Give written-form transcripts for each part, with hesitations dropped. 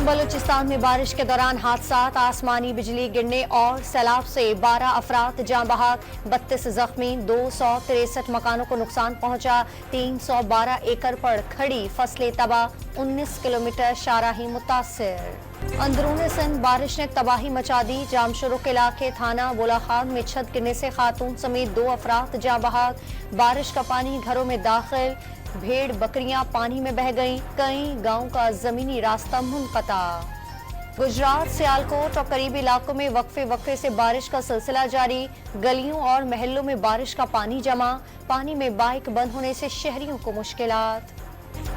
बलूचिस्तान में बारिश के दौरान हादसात, आसमानी बिजली गिरने और सैलाब से 12 अफराद जाँ बहक, 32 जख्मी, 263 मकानों को नुकसान पहुंचा, 312 एकड़ पर खड़ी फसलें तबाह, 19 किलोमीटर शाहराही मुतासिर। अंदरूनी सिंध बारिश ने तबाही मचा दी, जामशुरू के इलाके थाना बोलाखान में छत गिरने से खातून समेत 2 अफराद जाँ बहक, बारिश का पानी घरों में दाखिल, भेड़ बकरियां पानी में बह गईं, कई गांव का जमीनी रास्ता मुनक़ता। गुजरात, सियालकोट और करीबी इलाकों में वक्फे से बारिश का सिलसिला जारी, गलियों और महल्लों में बारिश का पानी जमा, पानी में बाइक बंद होने से शहरियों को मुश्किलात।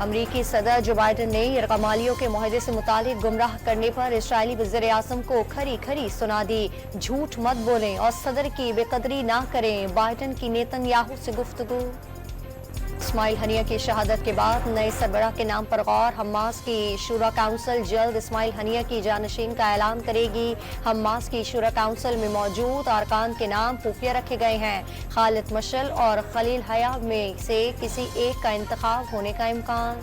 अमरीकी सदर जो बाइडन ने यरगमालियों के मुआहदे से मुतालिक गुमराह करने पर इस्राइली वज़ीर आज़म को खरी खरी सुना दी, झूठ मत बोलें और सदर की बेकदरी ना करें, बाइडन की नेतन्याहू से गुफ्तगू। इस्माइल हनिया की शहादत के बाद नए सरबराह के नाम पर गौर, हमास की शूरा काउंसिल जल्द इस्माइल हनिया की जानशीन का ऐलान करेगी। हमास की शूरा काउंसिल में मौजूद अरकान के नाम खुफिया रखे गए हैं, खालिद मशल और खलील हया में से किसी एक का इंतखाब होने का इम्कान।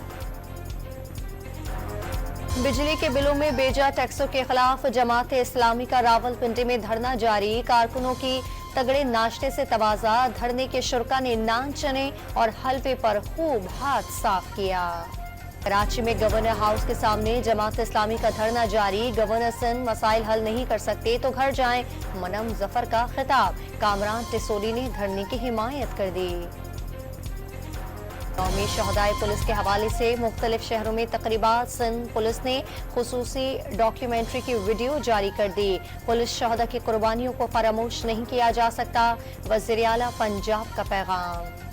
बिजली के बिलों में बेजा टैक्सों के खिलाफ जमात इस्लामी का रावलपिंडी में धरना जारी, कारकुनों की तगड़े नाश्ते से तवाज़ा, धरने के शुरका ने नान चने और हलवे पर खूब हाथ साफ किया। कराची में गवर्नर हाउस के सामने जमात इस्लामी का धरना जारी, गवर्नर सिंध मसाइल हल नहीं कर सकते तो घर जाएं, मनम जफर का खिताब, कामरान टिसोली ने धरने की हिमायत कर दी। कौमी शहदाए पुलिस के हवाले से मुख्तलिफ शहरों में तकरीबात, सिंध पुलिस ने खुसूसी डॉक्यूमेंट्री की वीडियो जारी कर दी, पुलिस शहदा की कुर्बानियों को फरामोश नहीं किया जा सकता, वज़ीर आला पंजाब का पैगाम।